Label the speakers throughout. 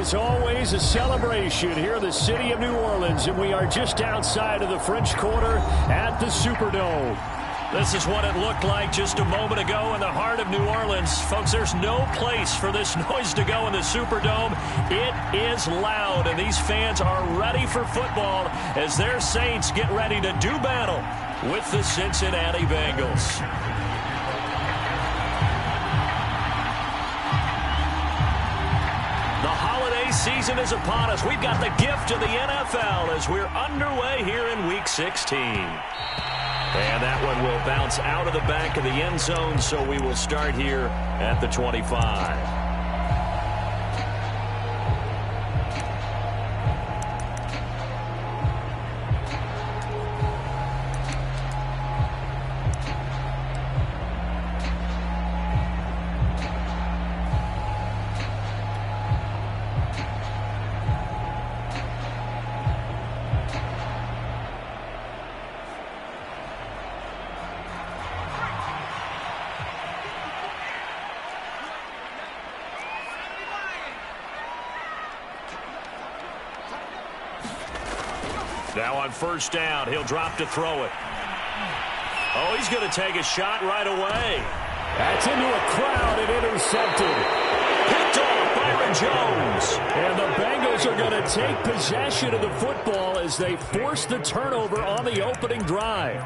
Speaker 1: is always a celebration here in the city of New Orleans, and we are just outside of the French Quarter at the Superdome. This is what it looked like just a moment ago in the heart of New Orleans. Folks, there's no place for this noise to go in the Superdome. It is loud, and these fans are ready for football as their Saints get ready to do battle with the Cincinnati Bengals. Season is upon us. We've got the gift of the NFL as we're underway here in Week 16. And that one will bounce out of the back of the end zone, so we will start here at the 25. Now on first down, he'll drop to throw it. Oh, he's going to take a shot right away. That's into a crowd and intercepted. Picked off Byron Jones. And the Bengals are going to take possession of the football as they force the turnover on the opening drive.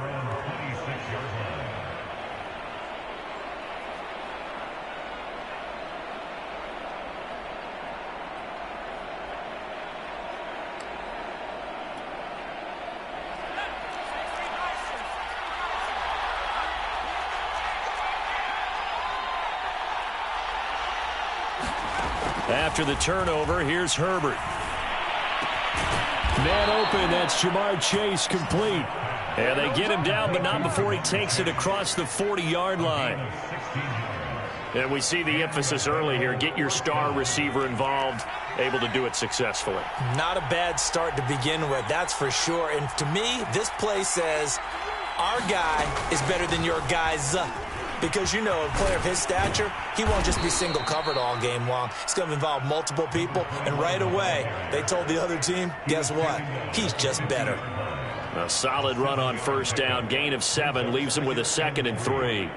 Speaker 1: After the turnover, here's Herbert. Man open, that's Jamar Chase complete. And they get him down, but not before he takes it across the 40-yard line. And we see the emphasis early here. Get your star receiver involved, able to do it successfully. Not a bad start to begin with, that's for sure. And to me, this play says our guy is better than your guy's. Because, you know, a player of his stature, he won't just be single covered all game long. It's going to involve multiple people. And right away, they told the other team, guess what? He's just better. A solid run on first down. Gain of 7 leaves him with a 2nd and 3.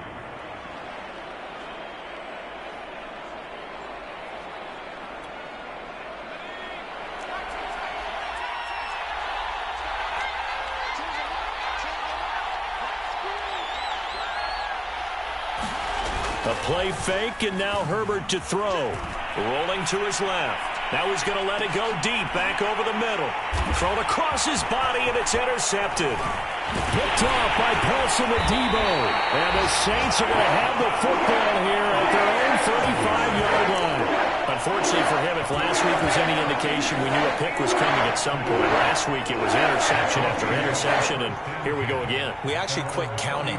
Speaker 1: A play fake, and now Herbert to throw. Rolling to his left. Now he's going to let it go deep, back over the middle. Thrown across his body, and it's intercepted. Picked off by Paulson Adebo. And the Saints are going to have the football here at their own 35-yard line. Unfortunately for him, if last week was any indication, we knew a pick was coming at some point. Last week it was interception after interception, and here we go again. We actually quit counting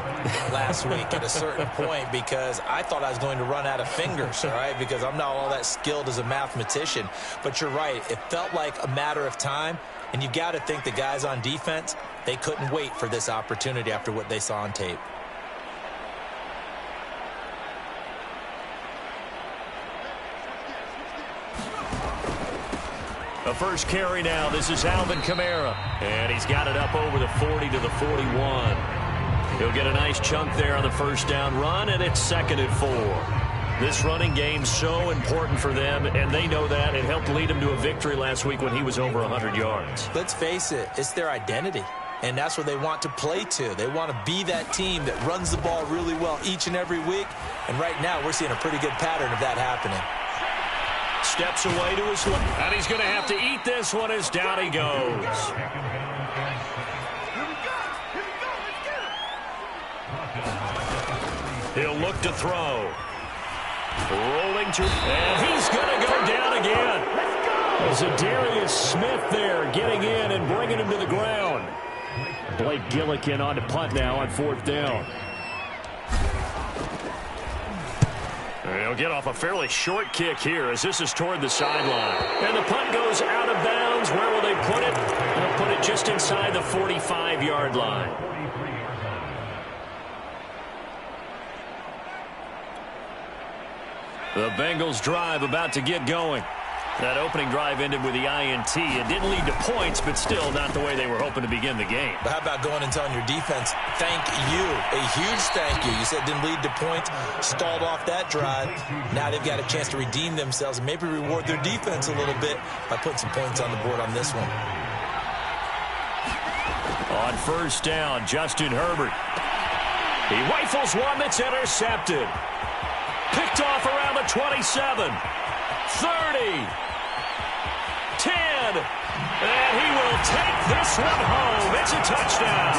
Speaker 1: last week at a certain point because I thought I was going to run out of fingers, all right, because I'm not all that skilled as a mathematician. But you're right. It felt like a matter of time, and you got to think the guys on defense, they couldn't wait for this opportunity after what they saw on tape. The first carry now. This is Alvin Kamara. And he's got it up over the 40 to the 41. He'll get a nice chunk there on the first down run, and it's 2nd and 4. This running game's so important for them, and they know that. It helped lead them to a victory last week when he was over 100 yards. Let's face it, it's their identity. And that's what they want to play to. They want to be that team that runs the ball really well each and every week. And right now, we're seeing a pretty good pattern of that happening. Steps away to his left. And he's going to have to eat this one as down he goes. He'll look to throw. Rolling to, and he's going to go down again. There's a Darius Smith there getting in and bringing him to the ground. Blake Gillikin on to punt now on 4th down. He'll get off a fairly short kick here as this is toward the sideline. And the punt goes out of bounds. Where will they put it? They'll put it just inside the 45-yard line. The Bengals drive about to get going. That opening drive ended with the INT. It didn't lead to points, but still not the way they were hoping to begin the game.
Speaker 2: But how about going and telling your defense, thank you, a huge thank you. You said it didn't lead to points, stalled off that drive. Now they've got a chance to redeem themselves and maybe reward their defense a little bit by putting some points on the board on this one.
Speaker 1: On first down, Justin Herbert. He rifles one that's intercepted. Picked off around the 27, 30. 10, and he will take this one home. It's a touchdown.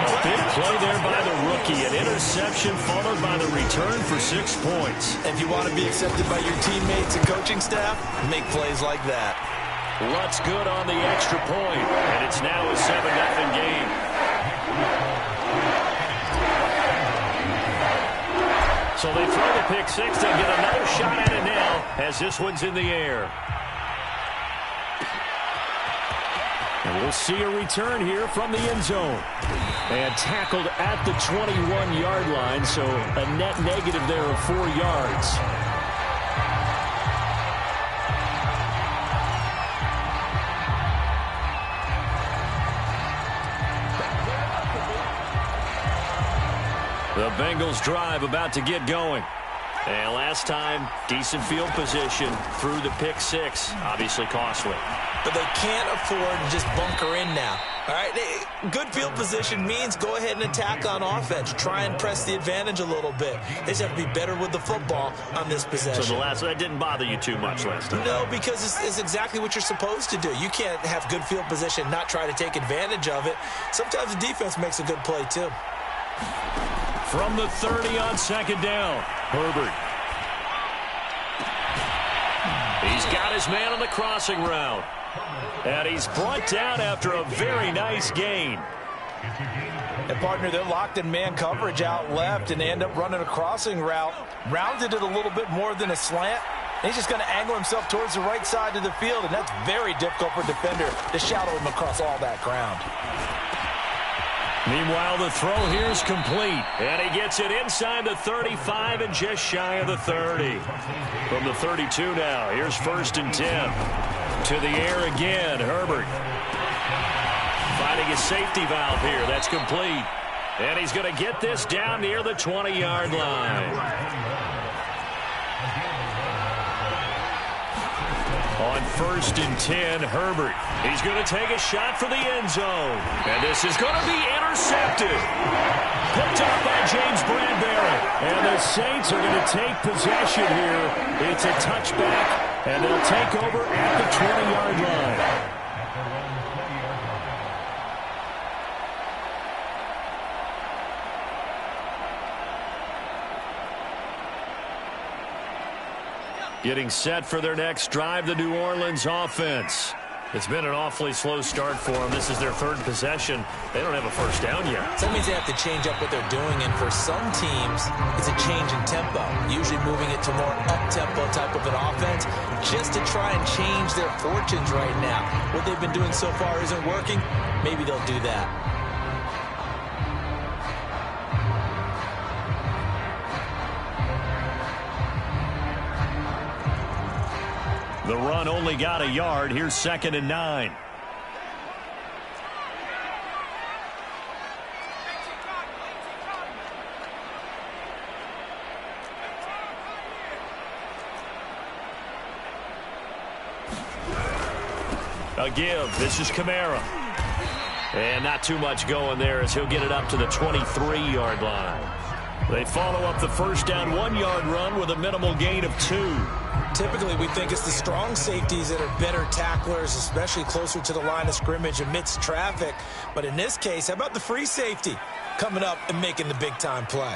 Speaker 1: A big play there by the rookie. An interception followed by the return for 6 points.
Speaker 2: If you want to be accepted by your teammates and coaching staff, make plays like that.
Speaker 1: What's good on the extra point, and it's now a 7-0 game. So they throw the pick six. They get another shot at it now as this one's in the air. And we'll see a return here from the end zone. And tackled at the 21-yard line, so a net negative there of 4 yards. The Bengals drive about to get going. And last time, decent field position through the pick six. Obviously costly.
Speaker 2: But they can't afford to just bunker in now. All right, good field position means go ahead and attack on offense. Try and press the advantage a little bit. They just have to be better with the football on this possession.
Speaker 1: So that didn't bother you too much last time?
Speaker 2: No, because it's exactly what you're supposed to do. You can't have good field position, not try to take advantage of it. Sometimes the defense makes a good play too.
Speaker 1: From the 30 on second down, Herbert. He's got his man on the crossing route. And he's brought down after a very nice gain.
Speaker 3: And, partner, they're locked in man coverage out left, and they end up running a crossing route. Rounded it a little bit more than a slant. And he's just going to angle himself towards the right side of the field, and that's very difficult for a defender to shadow him across all that ground.
Speaker 1: Meanwhile, the throw here is complete. And he gets it inside the 35 and just shy of the 30. From the 32 now, here's 1st and 10. To the air again, Herbert. Finding a safety valve here. That's complete. And he's going to get this down near the 20-yard line. On 1st and 10, Herbert. He's going to take a shot for the end zone. And this is going to be intercepted. Picked up by James Bradbury. And the Saints are going to take possession here. It's a touchback. And they'll take over at the 20-yard line. Getting set for their next drive, the New Orleans offense. It's been an awfully slow start for them. This is their 3rd possession. They don't have a first down yet.
Speaker 2: So that means they have to change up what they're doing, and for some teams, it's a change in tempo, usually moving it to more up-tempo type of an offense just to try and change their fortunes right now. What they've been doing so far isn't working. Maybe they'll do that.
Speaker 1: The run only got a yard. Here's 2nd and 9. A give. This is Kamara. And not too much going there as he'll get it up to the 23-yard line. They follow up the first down 1-yard run with a minimal gain of 2.
Speaker 2: Typically, we think it's the strong safeties that are better tacklers, especially closer to the line of scrimmage amidst traffic. But in this case, how about the free safety coming up and making the big-time play?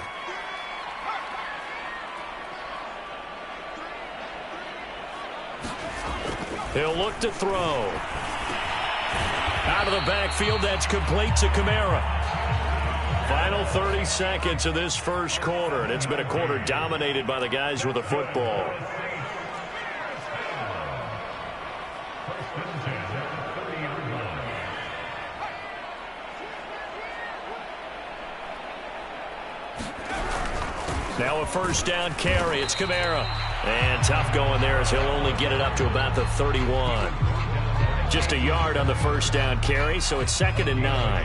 Speaker 1: He'll look to throw. Out of the backfield, that's complete to Kamara. Final 30 seconds of this first quarter, and it's been a quarter dominated by the guys with the football. Now a first down carry. It's Kamara. And tough going there as he'll only get it up to about the 31. Just a yard on the first down carry, so it's 2nd and 9.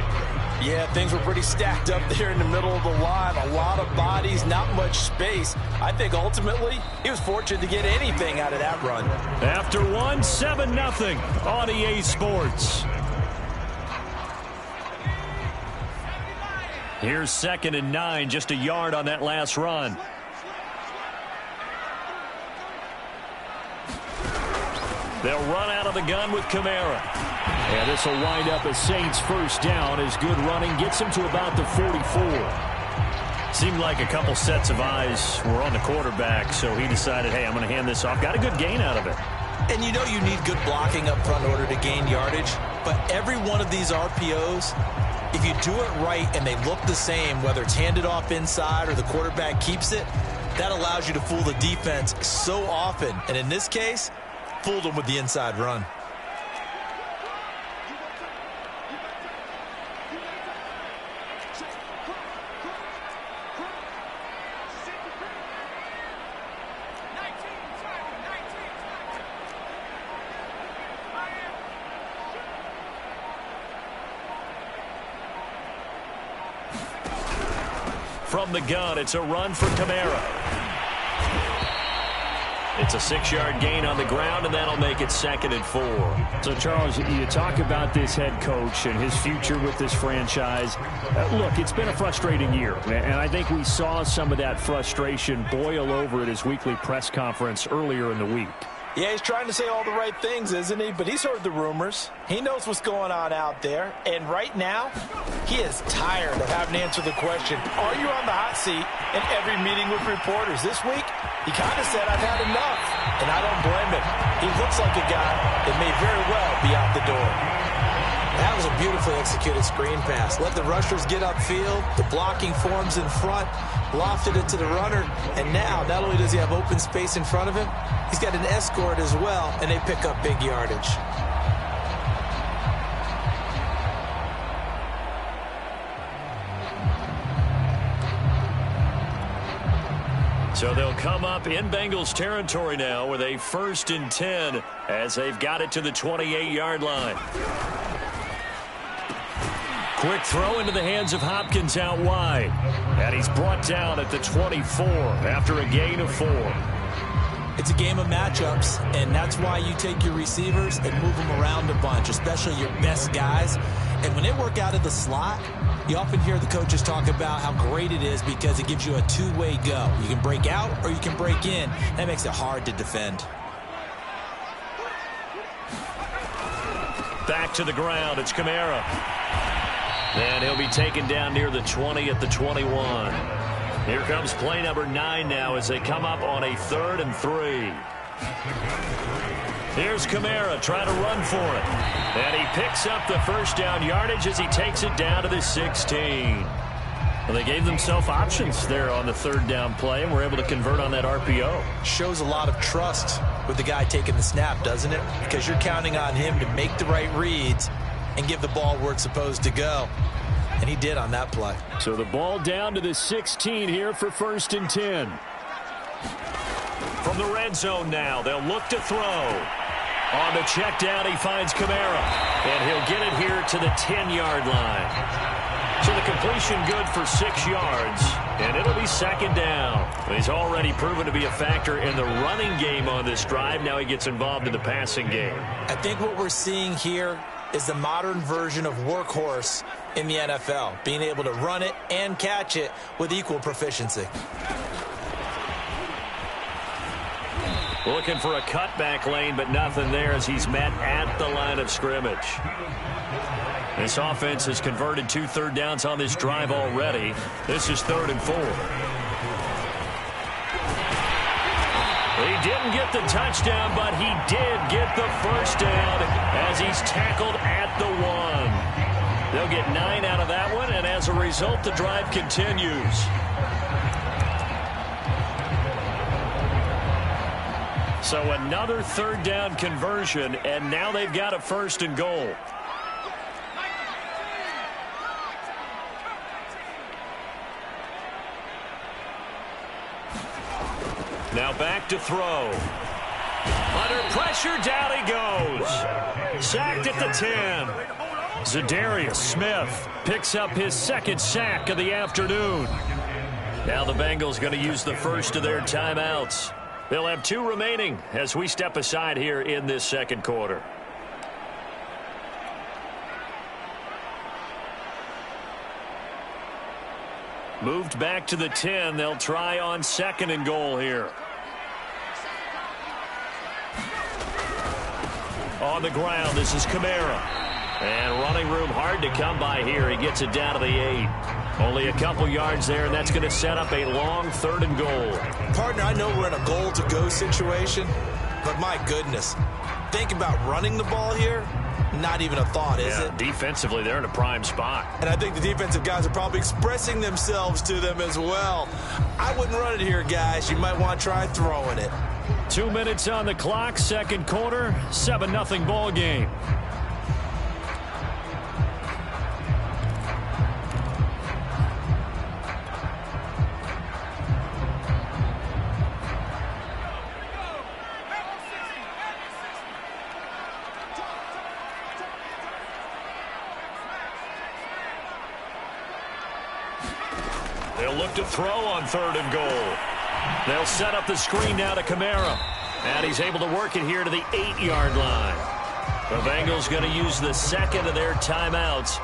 Speaker 3: Yeah, things were pretty stacked up there in the middle of the line. A lot of bodies, not much space. I think ultimately he was fortunate to get anything out of that run.
Speaker 1: After one, 7-0 on EA Sports. Here's 2nd and 9, just a yard on that last run. They'll run out of the gun with Kamara. And this will wind up a Saints first down as good running gets him to about the 44. Seemed like a couple sets of eyes were on the quarterback, so he decided, hey, I'm going to hand this off. Got a good gain out of it.
Speaker 2: And you know you need good blocking up front in order to gain yardage, but every one of these RPOs, if you do it right and they look the same, whether it's handed off inside or the quarterback keeps it, that allows you to fool the defense so often. And in this case, fooled them with the inside run.
Speaker 1: From the gun, it's a run for Kamara. It's a 6-yard gain on the ground, and that'll make it 2nd and 4.
Speaker 4: So, Charles, you talk about this head coach and his future with this franchise. Look, it's been a frustrating year, and I think we saw some of that frustration boil over at his weekly press conference earlier in the week.
Speaker 3: Yeah, he's trying to say all the right things, isn't he? But he's heard the rumors. He knows what's going on out there. And right now, he is tired of having to answer the question, are you on the hot seat in every meeting with reporters? This week, he kind of said, I've had enough. And I don't blame him. He looks like a guy that may very well be out the door.
Speaker 2: That was a beautifully executed screen pass. Let the rushers get upfield. The blocking forms in front. Lofted it to the runner. And now, not only does he have open space in front of him, he's got an escort as well, and they pick up big yardage.
Speaker 1: So they'll come up in Bengals territory now with a 1st and 10 as they've got it to the 28-yard line. Quick throw into the hands of Hopkins out wide. And he's brought down at the 24 after a gain of 4.
Speaker 2: It's a game of matchups, and that's why you take your receivers and move them around a bunch, especially your best guys. And when they work out of the slot, you often hear the coaches talk about how great it is because it gives you a two-way go. You can break out or you can break in. That makes it hard to defend.
Speaker 1: Back to the ground. It's Kamara. And he'll be taken down near the 20 at the 21. Here comes play number 9 now as they come up on a 3rd and 3. Here's Kamara trying to run for it. And he picks up the first down yardage as he takes it down to the 16. Well, they gave themselves options there on the 3rd down play and were able to convert on that RPO.
Speaker 2: Shows a lot of trust with the guy taking the snap, doesn't it? Because you're counting on him to make the right reads and give the ball where it's supposed to go. And he did on that play.
Speaker 4: So the ball down to the 16 here for 1st and 10.
Speaker 1: From the red zone now, they'll look to throw. On the check down, he finds Kamara. And he'll get it here to the 10-yard line. So the completion good for 6 yards. And it'll be 2nd down. He's already proven to be a factor in the running game on this drive. Now he gets involved in the passing game.
Speaker 2: I think what we're seeing here is the modern version of workhorse in the NFL, being able to run it and catch it with equal proficiency.
Speaker 1: Looking for a cutback lane, but nothing there as he's met at the line of scrimmage. This offense has converted 2 third downs on this drive already. This is 3rd and 4. He didn't get the touchdown, but he did get the first down as he's tackled at the 1. They'll get 9 out of that one, and as a result, the drive continues. So another 3rd down conversion, and now they've got a 1st and goal. Now back to throw. Under pressure, down he goes. Sacked at the 10. Zadarius Smith picks up his second sack of the afternoon. Now the Bengals going to use the first of their timeouts. They'll have 2 remaining as we step aside here in this second quarter. Moved back to the 10. They'll try on 2nd and goal here. On the ground, this is Kamara. And running room hard to come by here. He gets it down to the 8. Only a couple yards there, and that's going to set up a long 3rd and goal.
Speaker 2: Partner, I know we're in a goal-to-go situation, but my goodness, think about running the ball here. Not even a thought, is it?
Speaker 1: Defensively, they're in a prime spot.
Speaker 2: And I think the defensive guys are probably expressing themselves to them as well. I wouldn't run it here, guys. You might want to try throwing it.
Speaker 4: 2 minutes on the clock, second quarter, 7-0 ball game.
Speaker 1: They'll look to throw on 3rd and goal. They'll set up the screen now to Kamara. And he's able to work it here to the 8-yard line. The Bengals going to use the second of their timeouts.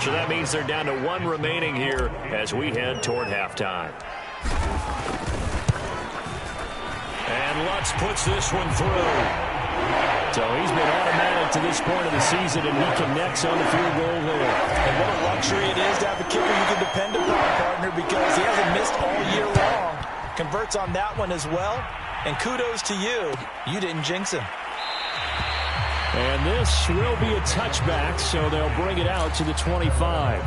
Speaker 1: So that means they're down to 1 remaining here as we head toward halftime. And Lutz puts this one through.
Speaker 4: So he's been automatic to this point of the season, and he connects on the field goal there.
Speaker 3: And what a luxury it is to have a kicker you can depend upon, partner, because he hasn't missed all year long. Converts on that one as well. And kudos to you. You didn't jinx him.
Speaker 4: And this will be a touchback, so they'll bring it out to the 25.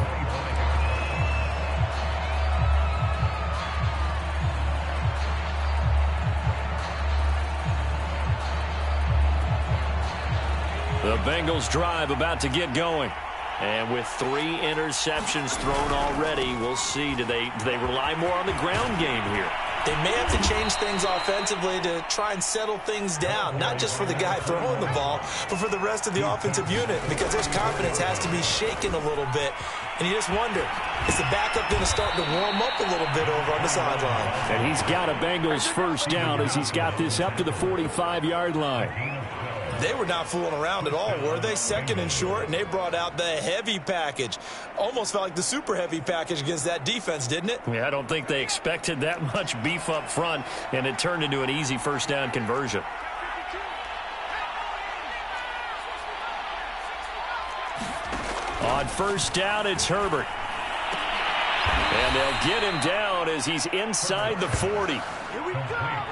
Speaker 4: The Bengals drive about to get going. And with 3 interceptions thrown already, we'll see. Do they rely more on the ground game here?
Speaker 2: They may have to change things offensively to try and settle things down, not just for the guy throwing the ball, but for the rest of the offensive unit, because his confidence has to be shaken a little bit. And you just wonder, is the backup going to start to warm up a little bit over on the sideline?
Speaker 4: And he's got a Bengals first down as he's got this up to the 45-yard line.
Speaker 2: They were not fooling around at all, were they? 2nd and short, and they brought out the heavy package. Almost felt like the super heavy package against that defense, didn't it?
Speaker 1: Yeah, I don't think they expected that much beef up front, and it turned into an easy first down conversion. On first down, it's Herbert. And they'll get him down as he's inside the 40.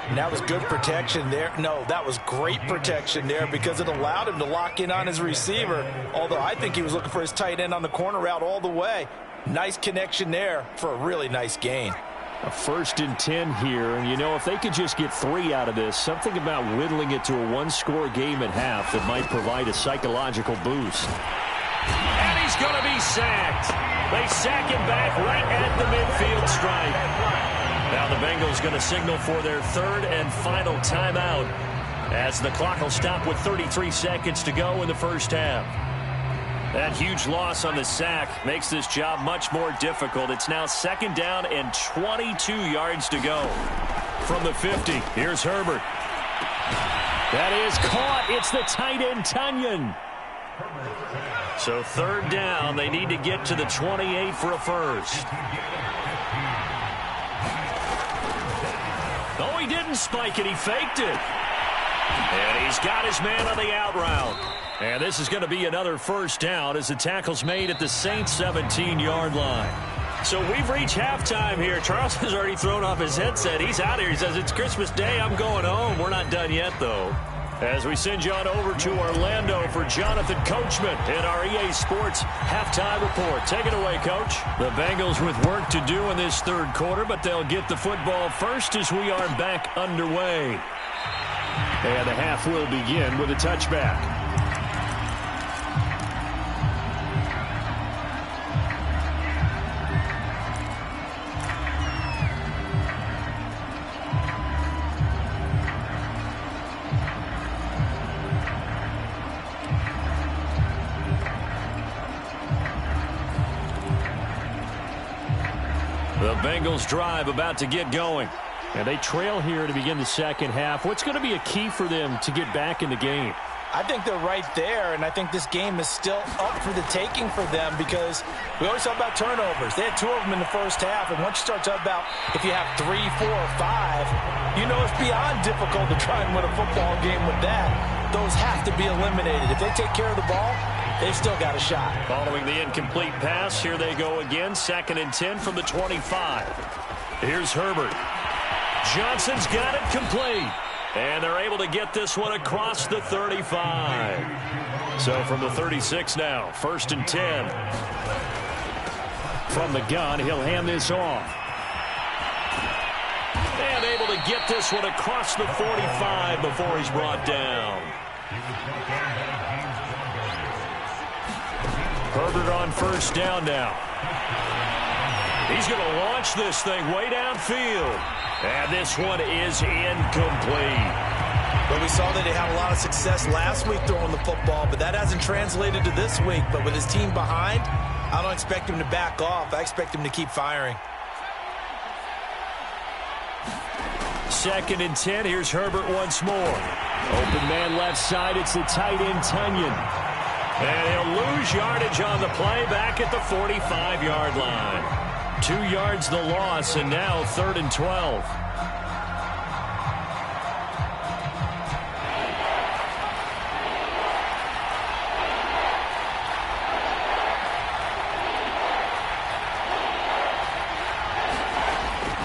Speaker 3: And that was good protection there. No, that was great protection there because it allowed him to lock in on his receiver, although I think he was looking for his tight end on the corner route all the way. Nice connection there for a really nice gain.
Speaker 4: A 1st and 10 here, and you know, if they could just get 3 out of this, something about whittling it to a 1-score game at half that might provide a psychological boost.
Speaker 1: And he's going to be sacked. They sack him back right at the midfield stripe. Now the Bengals going to signal for their 3rd and final timeout as the clock will stop with 33 seconds to go in the first half. That huge loss on the sack makes this job much more difficult. It's now 2nd down and 22 yards to go. From the 50, here's Herbert. That is caught. It's the tight end, Tunyon. So 3rd down, they need to get to the 28 for a first. Oh, he didn't spike it. He faked it. And he's got his man on the out route. And this is going to be another first down as the tackle's made at the Saints' 17-yard line. So we've reached halftime here. Charles has already thrown off his headset. He's out here. He says, it's Christmas Day. I'm going home. We're not done yet, though. As we send you on over to Orlando for Jonathan Coachman in our EA Sports halftime report. Take it away, Coach. The Bengals with work to do in this 3rd quarter, but they'll get the football first as we are back underway. And the half will begin with a touchback. Bengals drive about to get going.
Speaker 4: And they trail here to begin the second half. What's going to be a key for them to get back in the game?
Speaker 3: I think they're right there, and I think this game is still up for the taking for them because we always talk about turnovers. They had 2 of them in the first half, and once you start talking about if you have 3, 4, or 5, you know it's beyond difficult to try and win a football game with that. Those have to be eliminated. If they take care of the ball, they've still got a shot.
Speaker 1: Following the incomplete pass, here they go again, 2nd and 10 from the 25. Here's Herbert. Johnson's got it complete. And they're able to get this one across the 35. So from the 36 now, 1st and 10.
Speaker 4: From the gun, he'll hand this off.
Speaker 1: And able to get this one across the 45 before he's brought down. Herbert on 1st down now. He's going to launch this thing way downfield. And this one is incomplete.
Speaker 3: But we saw that he had a lot of success last week throwing the football, but that hasn't translated to this week. But with his team behind, I don't expect him to back off. I expect him to keep firing.
Speaker 1: 2nd and 10. Here's Herbert once more.
Speaker 4: Open man left side. It's the tight end, Tunyon.
Speaker 1: And he'll lose yardage on the play back at the 45-yard line. 2 yards the loss, and now 3rd and 12.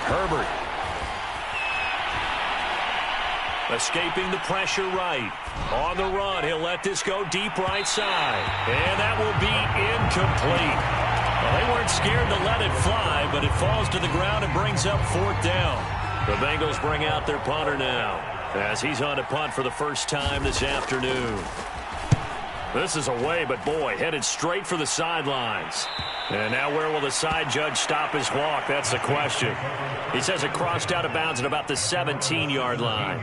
Speaker 1: Herbert. Escaping the pressure right. On the run, he'll let this go deep right side. And that will be incomplete. Well, they weren't scared to let it fly, but it falls to the ground and brings up 4th down. The Bengals bring out their punter now as he's on to punt for the first time this afternoon. This is away, but boy, headed straight for the sidelines. And now where will the side judge stop his walk? That's the question. He says it crossed out of bounds at about the 17-yard line.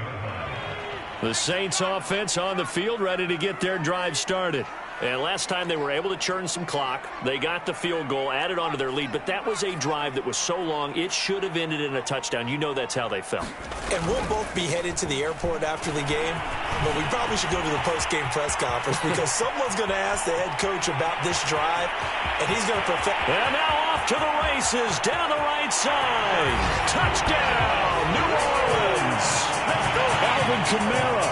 Speaker 1: The Saints offense on the field, ready to get their drive started. And last time they were able to churn some clock. They got the field goal, added on to their lead, but that was a drive that was so long, it should have ended in a touchdown. You know that's how they felt.
Speaker 2: And we'll both be headed to the airport after the game, but we probably should go to the post-game press conference because someone's going to ask the head coach about this drive, and he's going to perfect.
Speaker 1: And now off to the races, down the right side. Touchdown, New Orleans. Let's go,
Speaker 4: Alvin Kamara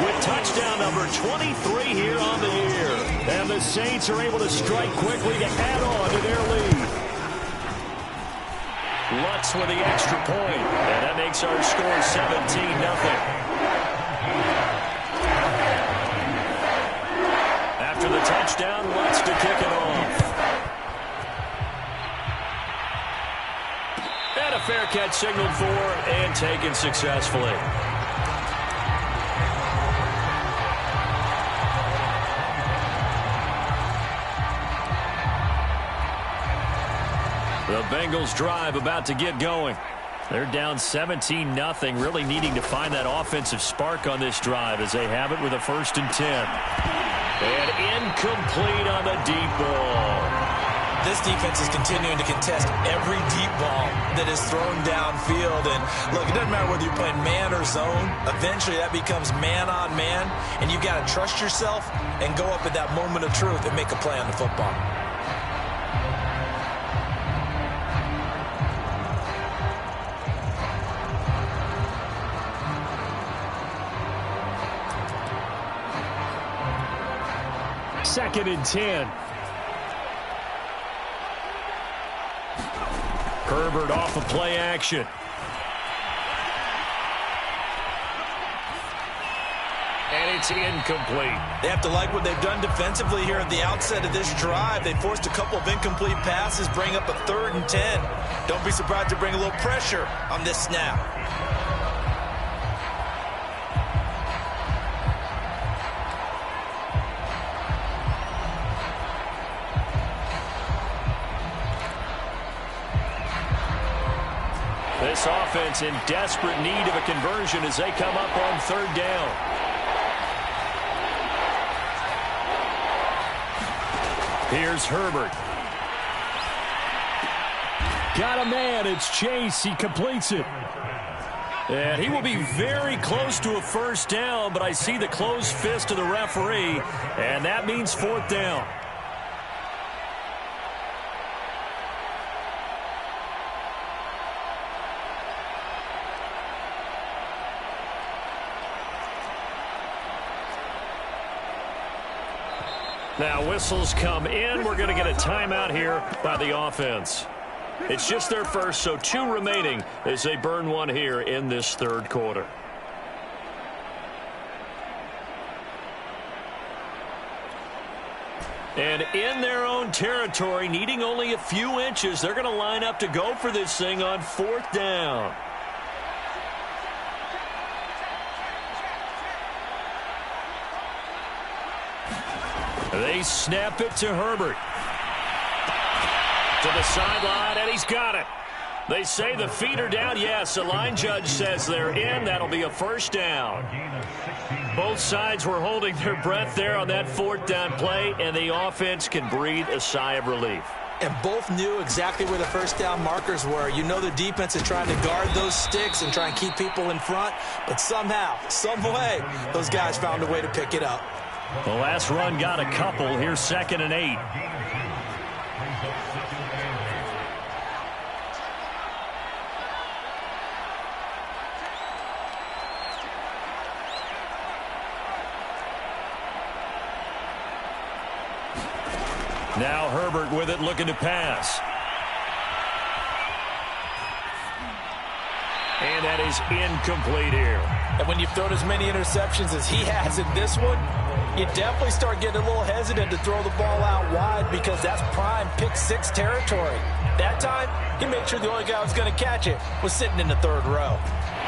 Speaker 1: with touchdown number 23 here on the year.
Speaker 4: And the Saints are able to strike quickly to add on to their lead.
Speaker 1: Lutz with the extra point. And that makes our score 17-0. After the touchdown, Lutz to kick it off. And a fair catch signaled for and taken successfully. The Bengals drive about to get going. They're down 17-0, really needing to find that offensive spark on this drive as they have it with a 1st and 10. And incomplete on the deep ball.
Speaker 2: This defense is continuing to contest every deep ball that is thrown downfield. And look, it doesn't matter whether you're playing man or zone. Eventually that becomes man on man. And you got to trust yourself and go up at that moment of truth and make a play on the football.
Speaker 4: Second and 10.
Speaker 1: Herbert off of play action. And it's incomplete.
Speaker 3: They have to like what they've done defensively here at the outset of this drive. They forced a couple of incomplete passes, bring up a 3rd and 10. Don't be surprised to bring a little pressure on this snap.
Speaker 1: This offense in desperate need of a conversion as they come up on 3rd down. Here's Herbert.
Speaker 4: Got a man. It's Chase. He completes it. And he will be very close to a first down, but I see the closed fist of the referee, and that means fourth down. Now whistles come in. We're going to get a timeout here by the offense. It's just their first, so 2 remaining as they burn one here in this third quarter. And in their own territory, needing only a few inches, they're going to line up to go for this thing on fourth down. They snap it to Herbert. To the sideline, and he's got it. They say the feet are down. Yes, the line judge says they're in. That'll be a first down. Both sides were holding their breath there on that fourth down play, and the offense can breathe a sigh of relief.
Speaker 2: And both knew exactly where the first down markers were. You know the defense is trying to guard those sticks and try and keep people in front, but somehow, some way, those guys found a way to pick it up.
Speaker 4: The last run got a couple. Here's 2nd and 8. Now Herbert with it, looking to pass. And that is incomplete here.
Speaker 3: And when you've thrown as many interceptions as he has in this one, you definitely start getting a little hesitant to throw the ball out wide because that's prime pick-6 territory. That time, he made sure the only guy who was going to catch it was sitting in the third row.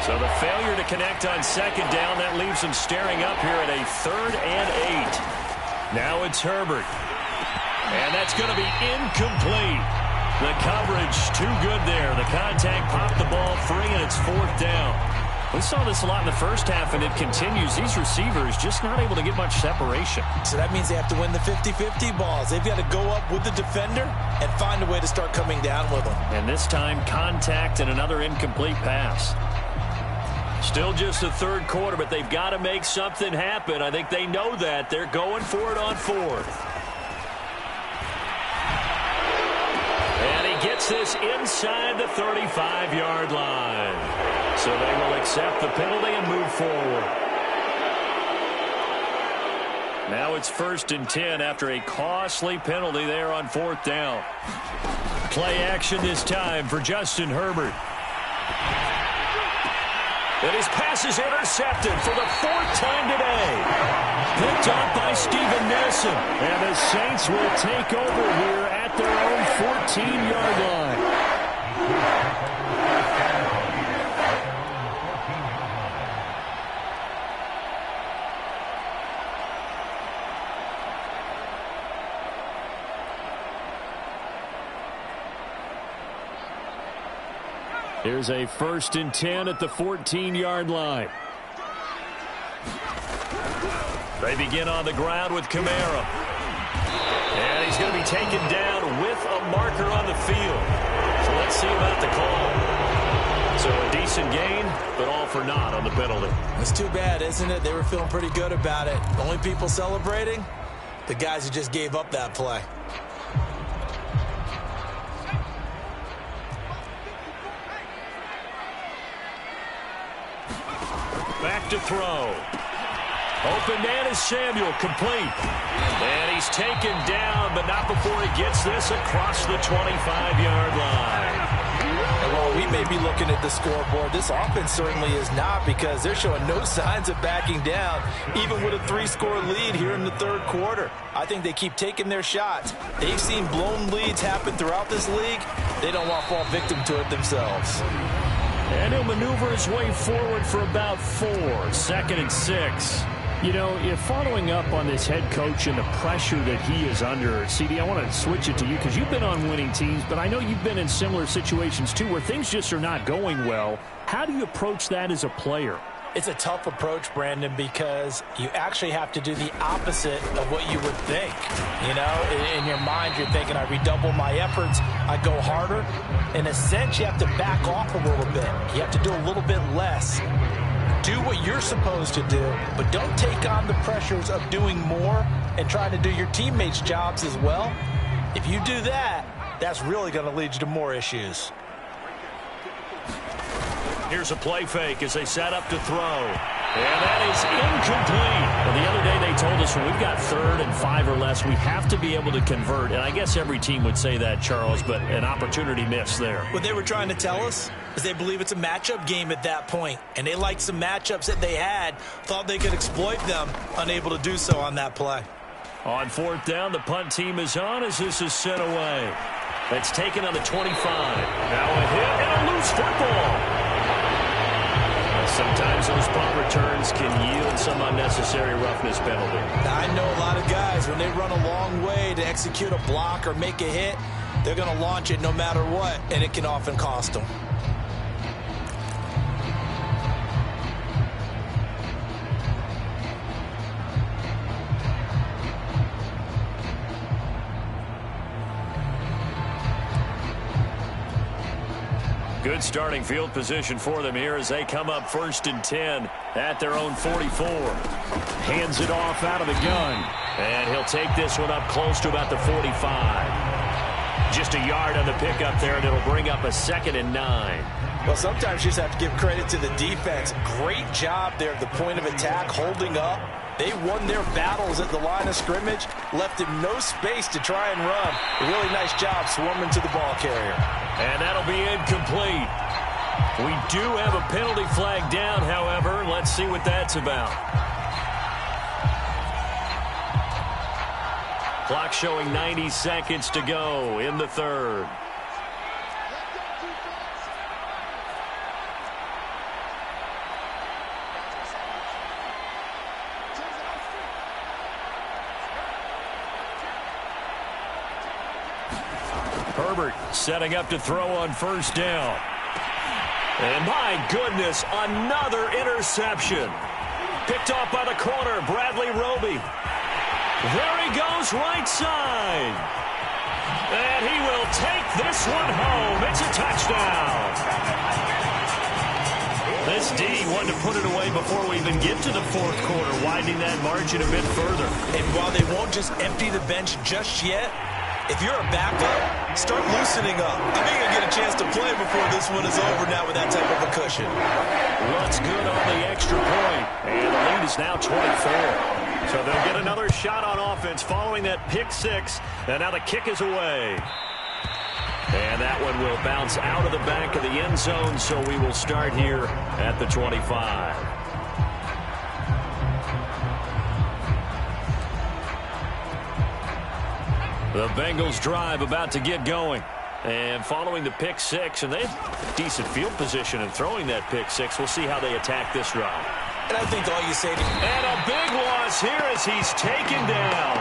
Speaker 4: So the failure to connect on second down, that leaves him staring up here at a 3rd and 8. Now it's Herbert. And that's going to be incomplete. The coverage too good there. The contact popped the ball free, and it's fourth down. We saw this a lot in the first half, and it continues. These receivers just not able to get much separation.
Speaker 2: So that means they have to win the 50-50 balls. They've got to go up with the defender and find a way to start coming down with them.
Speaker 4: And this time, contact and another incomplete pass. Still just the third quarter, but they've got to make something happen. I think they know that. They're going for it on fourth. Gets this inside the 35-yard line. So they will accept the penalty and move forward. Now it's 1st and 10 after a costly penalty there on fourth down. Play action this time for Justin Herbert. And his pass is intercepted for the 4th time today. Picked up by Steven Nelson. And the Saints will take over here at their own 14-yard line. Here's a 1st and 10 at the 14-yard line. They begin on the ground with Kamara. And he's going to be taken down with a marker on the field. So let's see about the call. So a decent gain, but all for naught on the penalty.
Speaker 2: It's too bad, isn't it? They were feeling pretty good about it. The only people celebrating, the guys who just gave up that play.
Speaker 4: Back to throw. Open man is Samuel, complete. And he's taken down, but not before he gets this across the 25-yard line.
Speaker 3: And while we may be looking at the scoreboard, this offense certainly is not, because they're showing no signs of backing down, even with a 3-score lead here in the third quarter. I think they keep taking their shots. They've seen blown leads happen throughout this league. They don't want to fall victim to it themselves.
Speaker 4: And he'll maneuver his way forward for about 4. 2nd and 6. You know, if following up on this head coach and the pressure that he is under, CD, I want to switch it to you because you've been on winning teams, but I know you've been in similar situations too where things just are not going well. How do you approach that as a player?
Speaker 3: It's a tough approach, Brandon, because you actually have to do the opposite of what you would think. You know, in your mind, you're thinking, I redouble my efforts, I go harder. In a sense, you have to back off a little bit. You have to do a little bit less. Do what you're supposed to do, but don't take on the pressures of doing more and trying to do your teammates' jobs as well. If you do that, that's really going to lead you to more issues.
Speaker 1: Here's a play fake as they set up to throw. And that is incomplete. Well, the other day they told us when we've got 3rd and 5 or less, we have to be able to convert. And I guess every team would say that, Charles, but an opportunity missed there.
Speaker 2: What they were trying to tell us is they believe it's a matchup game at that point. And they liked some matchups that they had, thought they could exploit them, unable to do so on that play.
Speaker 1: On 4th down, the punt team is on as this is sent away. That's taken on the 25. Now a hit and a loose football. Sometimes those punt returns can yield some unnecessary roughness penalty.
Speaker 2: I know a lot of guys, when they run a long way to execute a block or make a hit, they're going to launch it no matter what, and it can often cost them.
Speaker 1: Good starting field position for them here as they come up 1st and 10 at their own 44.
Speaker 4: Hands it off out of the gun.
Speaker 1: And he'll take this one up close to about the 45. Just a yard on the pickup there, and it'll bring up a 2nd and 9.
Speaker 3: Well, sometimes you just have to give credit to the defense. Great job there at the point of attack, holding up. They won their battles at the line of scrimmage, left him no space to try and run. A really nice job swarming to the ball carrier.
Speaker 1: And that'll be incomplete. We do have a penalty flag down, however. Let's see what that's about. Clock showing 90 seconds to go in the 3rd. Herbert setting up to throw on 1st down. And my goodness, another interception. Picked off by the corner, Bradley Roby. There he goes, right side. And he will take this one home. It's a touchdown. This D wanted to put it away before we even get to the 4th quarter, widening that margin a bit further.
Speaker 2: And while they won't just empty the bench just yet, if you're a backup, start loosening up. I think you'll get a chance to play before this one is over now with that type of a cushion.
Speaker 1: Looks good on the extra point. And the lead is now 24. So they'll get another shot on offense following that pick 6. And now the kick is away. And that one will bounce out of the back of the end zone. So we will start here at the 25. The Bengals drive about to get going. And following the pick 6, and they have decent field position in throwing that pick 6. We'll see how they attack this drive.
Speaker 2: And I think all you say to...
Speaker 1: And a big loss here as he's taken down.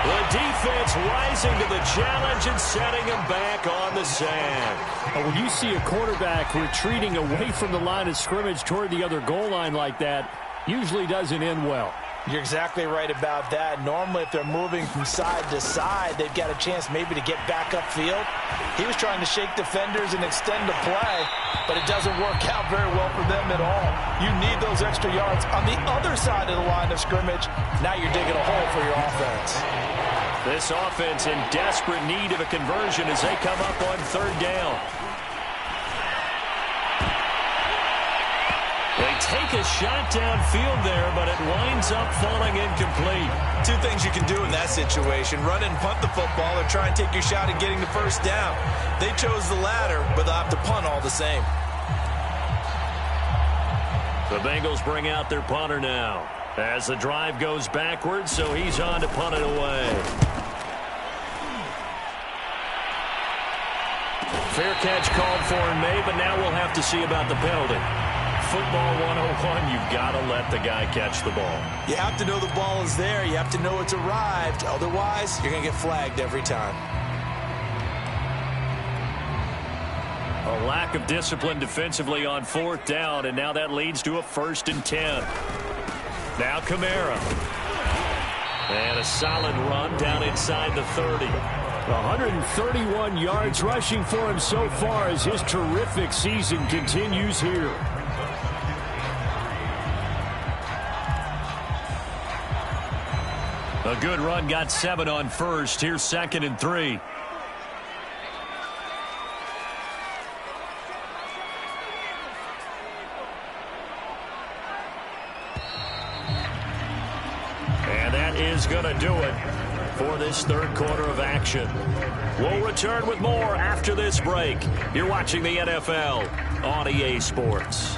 Speaker 1: The defense rising to the challenge and setting him back on the sand.
Speaker 4: When you see a quarterback retreating away from the line of scrimmage toward the other goal line like that, usually doesn't end well.
Speaker 3: You're exactly right about that. Normally, if they're moving from side to side, they've got a chance maybe to get back upfield. He was trying to shake defenders and extend the play, but it doesn't work out very well for them at all. You need those extra yards on the other side of the line of scrimmage. Now you're digging a hole for your offense.
Speaker 1: This offense in desperate need of a conversion as they come up on 3rd down. They take a shot downfield there, but it winds up falling incomplete.
Speaker 2: 2 things you can do in that situation: run and punt the football, or try and take your shot at getting the 1st down. They chose the latter, but they'll have to punt all the same.
Speaker 1: The Bengals bring out their punter now as the drive goes backwards, so he's on to punt it away. Fair catch called for and made, but now we'll have to see about the penalty. Football 101, you've got to let the guy catch the ball.
Speaker 2: You have to know the ball is there. You have to know it's arrived. Otherwise, you're going to get flagged every time.
Speaker 1: A lack of discipline defensively on 4th down, and now that leads to a 1st and 10. Now Kamara. And a solid run down inside the 30.
Speaker 4: 131 yards rushing for him so far as his terrific season continues here.
Speaker 1: A good run, got 7 on 1st. Here's 2nd and 3. And that is going to do it for this 3rd quarter of action. We'll return with more after this break. You're watching the NFL on EA Sports.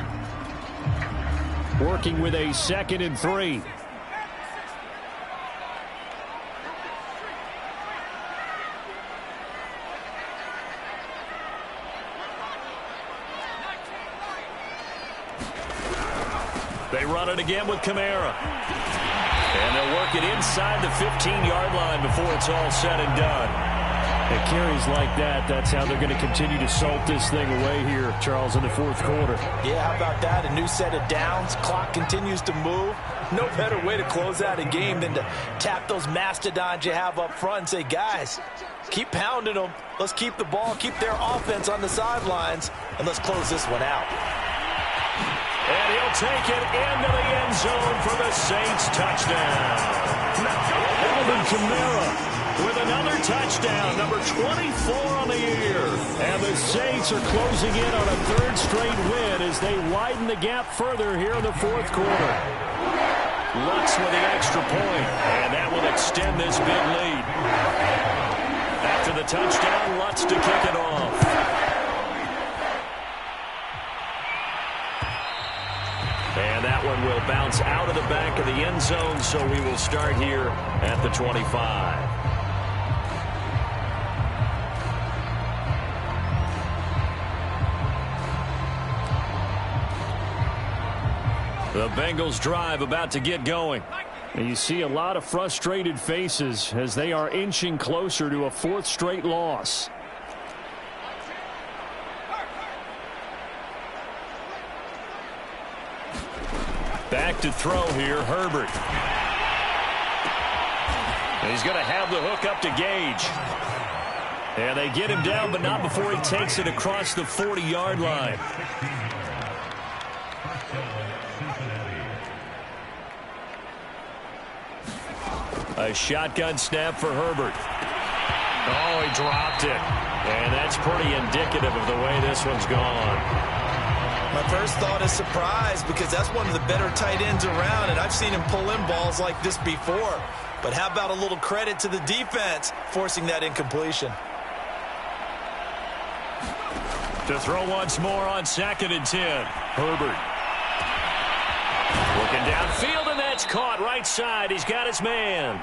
Speaker 4: Working with a 2nd and 3.
Speaker 1: They run it again with Kamara. And they'll work it inside the 15-yard line before it's all said and done.
Speaker 4: At carries like that, that's how they're going to continue to salt this thing away here, Charles, in the 4th quarter.
Speaker 3: Yeah, how about that? A new set of downs. Clock continues to move. No better way to close out a game than to tap those mastodons you have up front and say, guys, keep pounding them. Let's keep the ball, keep their offense on the sidelines, and let's close this one out.
Speaker 1: And he'll take it into the end zone for the Saints touchdown. Alvin Kamara with another touchdown, number 24 on the year.
Speaker 4: And the Saints are closing in on a 3rd straight win as they widen the gap further here in the 4th quarter.
Speaker 1: Lutz with the extra point, and that will extend this big lead. After the touchdown, Lutz to kick it off. And that one will bounce out of the back of the end zone, so we will start here at the 25. The Bengals drive about to get going.
Speaker 4: And you see a lot of frustrated faces as they are inching closer to a 4th straight loss.
Speaker 1: Back to throw here, Herbert. And he's going to have the hook up to Gage. And they get him down, but not before he takes it across the 40-yard line. A shotgun snap for Herbert. Oh, he dropped it. And that's pretty indicative of the way this one's gone.
Speaker 3: My first thought is surprise because that's one of the better tight ends around, and I've seen him pull in balls like this before. But how about a little credit to the defense forcing that incompletion?
Speaker 1: To throw once more on 2nd and 10. Herbert. Looking downfield, and that's caught right side. He's got his man.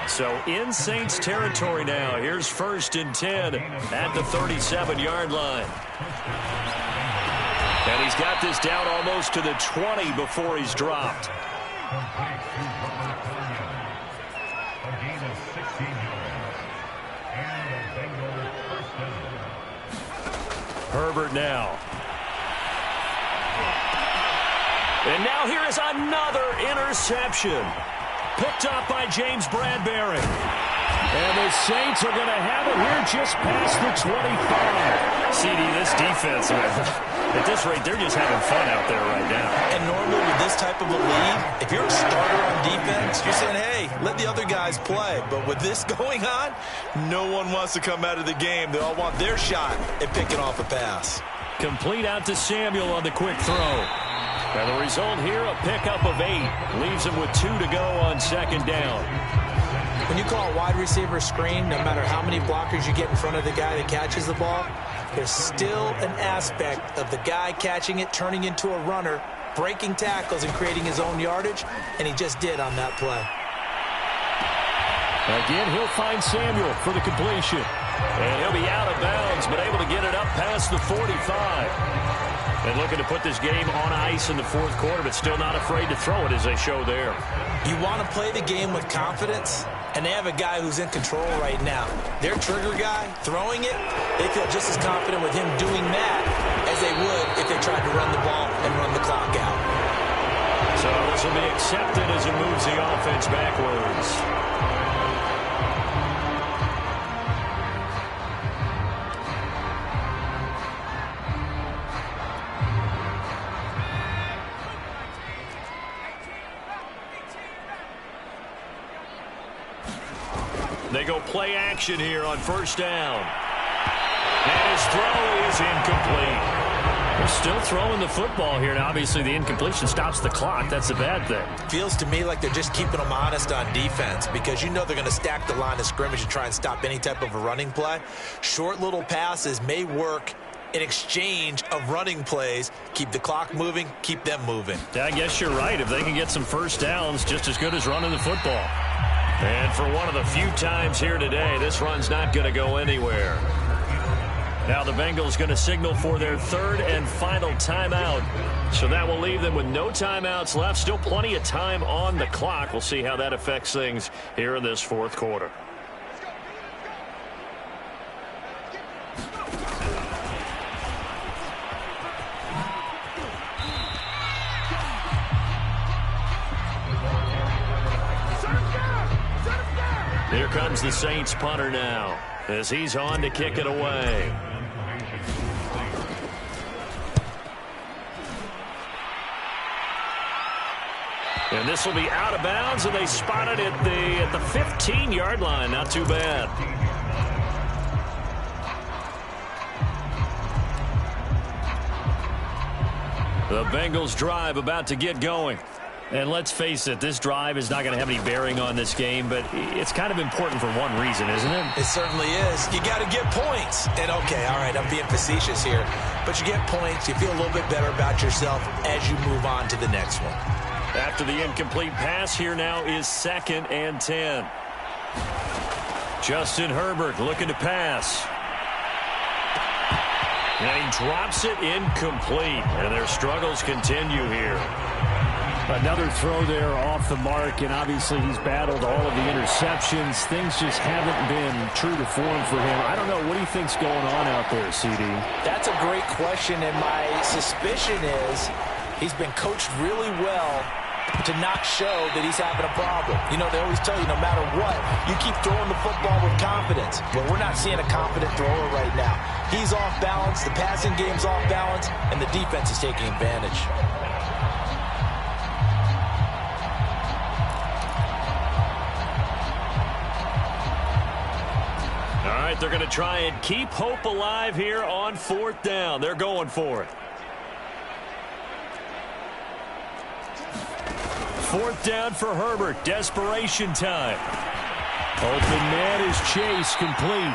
Speaker 1: So in Saints territory now. Here's 1st and 10 at the 37-yard line. And he's got this down almost to the 20 before he's dropped. Herbert now. And now here is another interception. Picked up by James Bradbury.
Speaker 4: And the Saints are going to have it here just past the 25.
Speaker 1: CD, this defense, at this rate, they're just having fun out there right now.
Speaker 3: And normally with this type of a lead, if you're a starter on defense, you're saying, hey, let the other guys play. But with this going on, no one wants to come out of the game. They all want their shot at picking off a pass.
Speaker 1: Complete out to Samuel on the quick throw. And the result here, a pickup of 8. Leaves him with 2 to go on 2nd down.
Speaker 5: When you call a wide receiver screen, no matter how many blockers you get in front of the guy that catches the ball, there's still an aspect of the guy catching it, turning into a runner, breaking tackles and creating his own yardage, and he just did on that play.
Speaker 4: Again, he'll find Samuel for the completion.
Speaker 1: And he'll be out of bounds, but able to get it up past the 45. And looking to put this game on ice in the 4th quarter, but still not afraid to throw it as they show there.
Speaker 3: You want to play the game with confidence?
Speaker 5: And they have a guy who's in control right now. Their trigger guy, throwing it, they feel just as confident with him doing that as they would if they tried to run the ball and run the clock out.
Speaker 1: So this will be accepted as it moves the offense backwards. They go play action here on first down. And his throw is incomplete.
Speaker 4: They're still throwing the football here. Now, obviously, the incompletion stops the clock. That's the bad thing.
Speaker 5: Feels to me like they're just keeping them honest on defense because you know they're going to stack the line of scrimmage and try and stop any type of a running play. Short little passes may work in exchange of running plays. Keep the clock moving, keep them moving.
Speaker 4: Yeah, I guess you're right. If they can get some first downs, just as good as running the football.
Speaker 1: And for one of the few times here today, this run's not going to go anywhere. Now the Bengals going to signal for their third and final timeout. So that will leave them with no timeouts left. Still plenty of time on the clock. We'll see how that affects things here in this fourth quarter. Here comes the Saints punter now as he's on to kick it away. And this will be out of bounds, and they spot it at the 15-yard line. Not too bad. The Bengals drive about to get going. And let's face it, this drive is not going to have any bearing on this game, but it's kind of important for one reason, isn't it?
Speaker 5: It certainly is. You got to get points. And, okay, all right, I'm being facetious here. But you get points, you feel a little bit better about yourself as you move on to the next one.
Speaker 1: After the incomplete pass, here now is 2nd and 10. Justin Herbert looking to pass. And he drops it incomplete. And their struggles continue here.
Speaker 4: Another throw there off the mark, and obviously he's battled all of the interceptions. Things just haven't been true to form for him. I don't know. What do you think's going on out there, CD?
Speaker 5: That's a great question, and my suspicion is he's been coached really well to not show that he's having a problem. You know, they always tell you no matter what, you keep throwing the football with confidence. But we're not seeing a confident thrower right now. He's off balance, the passing game's off balance, and the defense is taking advantage.
Speaker 1: All right, they're going to try and keep hope alive here on 4th down. They're going for it. 4th down for Herbert. Desperation time.
Speaker 4: Open man is Chase, complete.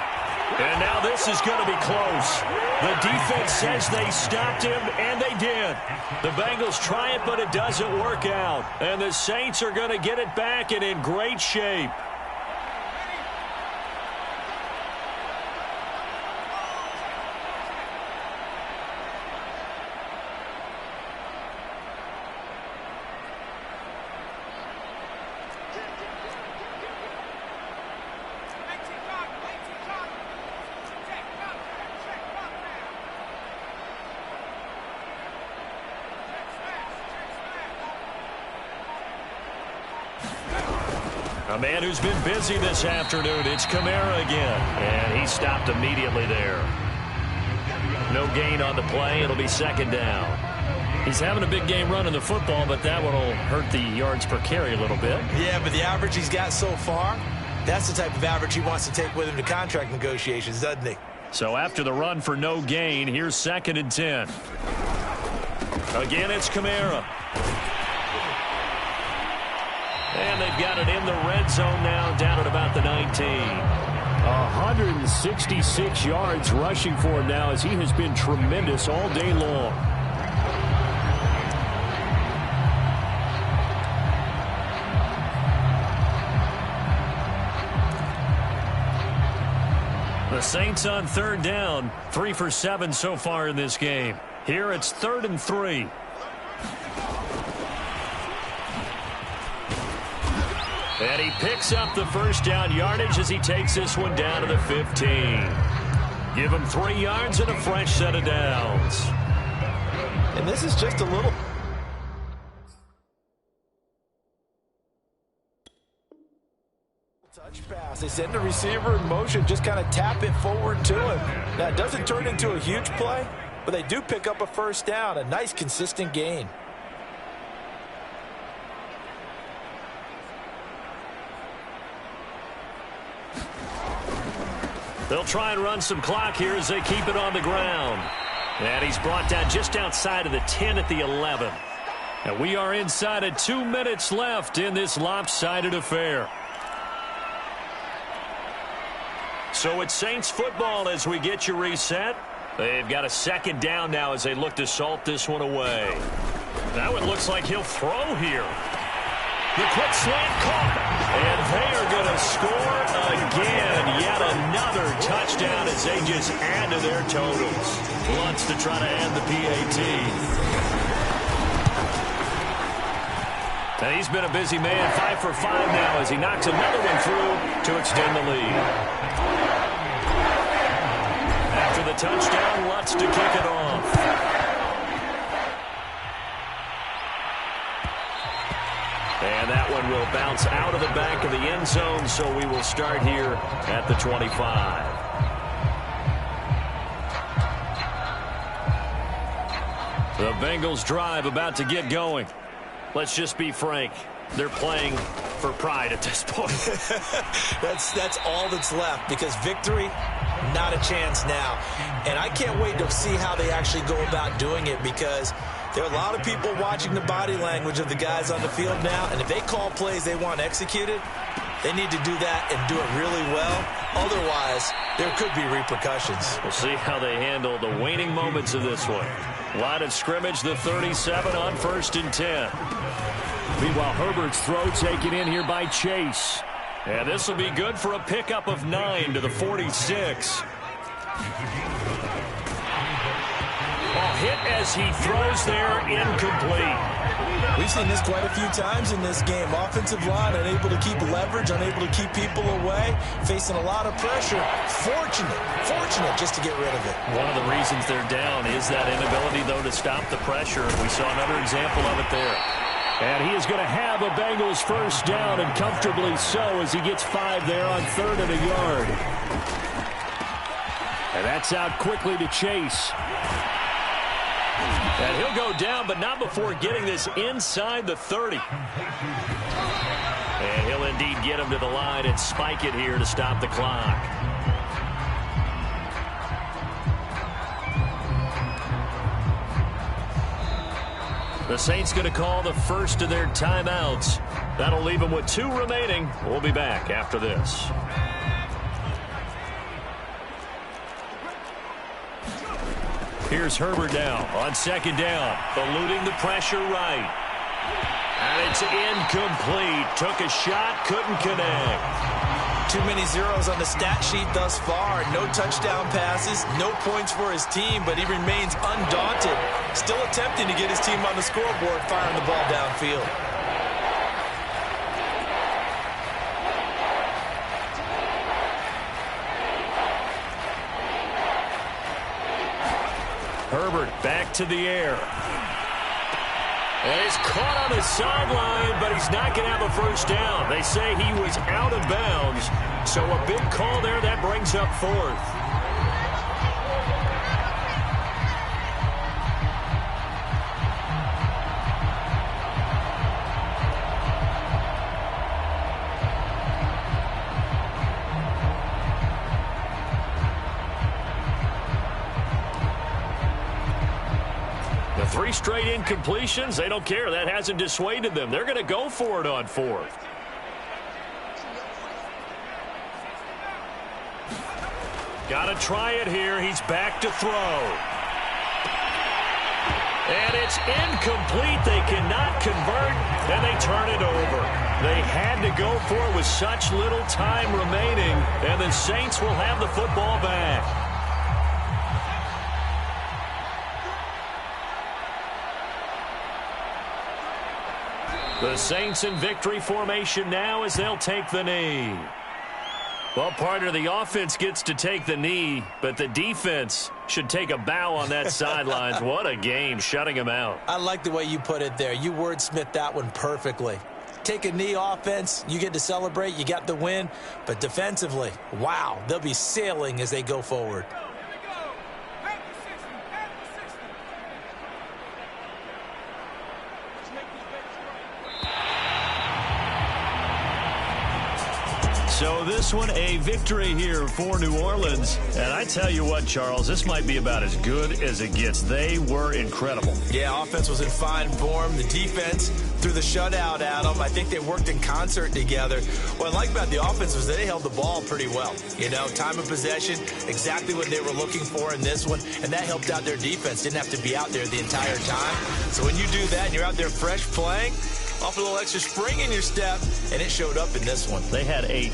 Speaker 1: And now this is going to be close. The defense says they stopped him, and they did. The Bengals try it, but it doesn't work out. And the Saints are going to get it back and in great shape. A man who's been busy this afternoon. It's Kamara again. And he stopped immediately there. No gain on the play. It'll be 2nd down.
Speaker 4: He's having a big game running the football, but that one will hurt the yards per carry a little bit.
Speaker 5: Yeah, but the average he's got so far, that's the type of average he wants to take with him to contract negotiations, doesn't he?
Speaker 1: So after the run for no gain, here's 2nd and 10. Again, it's Kamara. And they've got it in the red zone now, down at about the 19.
Speaker 4: 166 yards rushing for him now, as he has been tremendous all day long.
Speaker 1: The Saints on 3rd down, 3 for 7 so far in this game. Here it's 3rd and 3. And he picks up the first down yardage as he takes this one down to the 15. Give him 3 yards and a fresh set of downs.
Speaker 3: And this is just a little... touch pass. They send the receiver in motion, just kind of tap it forward to him. Now, it doesn't turn into a huge play, but they do pick up a first down. A nice, consistent gain.
Speaker 1: They'll try and run some clock here as they keep it on the ground. And he's brought down just outside of the 10 at the 11. And we are inside of 2 minutes left in this lopsided affair. So it's Saints football as we get you reset. They've got a second down now as they look to salt this one away. Now it looks like he'll throw here. The quick slant caught. And they are going to score again. Yet another touchdown as they just add to their totals. Wants to try to add the PAT. And he's been a busy man, 5 for 5 now as he knocks another one through to extend the lead. After the touchdown, Lutz to kick it off. And that one will bounce out of the back of the end zone, so we will start here at the 25. The Bengals drive about to get going. Let's just be frank. They're playing for pride at this point.
Speaker 5: That's all that's left, because victory, not a chance now. And I can't wait to see how they actually go about doing it, because there are a lot of people watching the body language of the guys on the field now, and if they call plays they want executed, they need to do that and do it really well. Otherwise, there could be repercussions.
Speaker 1: We'll see how they handle the waning moments of this one. Line of scrimmage, the 37 on 1st and 10.
Speaker 4: Meanwhile, Herbert's throw taken in here by Chase.
Speaker 1: And this will be good for a pickup of 9 to the 46. Hit as he throws there, incomplete.
Speaker 5: We've seen this quite a few times in this game. Offensive line unable to keep leverage, unable to keep people away, facing a lot of pressure. Fortunate just to get rid of it.
Speaker 1: One of the reasons they're down is that inability, though, to stop the pressure. We saw another example of it there.
Speaker 4: And he is going to have a Bengals first down, and comfortably so, as he gets 5 there on 3rd and a yard. And that's out quickly to Chase.
Speaker 1: And he'll go down, but not before getting this inside the 30. And he'll indeed get him to the line and spike it here to stop the clock. The Saints going to call the first of their timeouts. That'll leave them with 2 remaining. We'll be back after this. Here's Herbert now on 2nd down, eluding the pressure right. And it's incomplete. Took a shot, couldn't connect.
Speaker 5: Too many zeros on the stat sheet thus far. No touchdown passes, no points for his team, but he remains undaunted. Still attempting to get his team on the scoreboard, firing the ball downfield.
Speaker 1: Herbert back to the air. And he's caught on the sideline, but he's not going to have a first down. They say he was out of bounds, so a big call there. That brings up 4th. The 3 straight incompletions, they don't care. That hasn't dissuaded them. They're going to go for it on 4th. Got to try it here. He's back to throw. And it's incomplete. They cannot convert, and they turn it over. They had to go for it with such little time remaining, and the Saints will have the football back. The Saints in victory formation now as they'll take the knee. Well, partner, the offense gets to take the knee, but the defense should take a bow on that sidelines. What a game, shutting them out.
Speaker 5: I like the way you put it there. You wordsmithed that one perfectly. Take a knee offense, you get to celebrate, you got the win. But defensively, wow, they'll be sailing as they go forward.
Speaker 1: So this one, a victory here for New Orleans. And I tell you what, Charles, this might be about as good as it gets. They were incredible.
Speaker 3: Yeah, offense was in fine form. The defense threw the shutout at them. I think they worked in concert together. What I like about the offense was they held the ball pretty well. You know, time of possession, exactly what they were looking for in this one. And that helped out their defense. Didn't have to be out there the entire time. So when you do that and you're out there fresh playing, off a little extra spring in your step, and it showed up in this one.
Speaker 1: They had a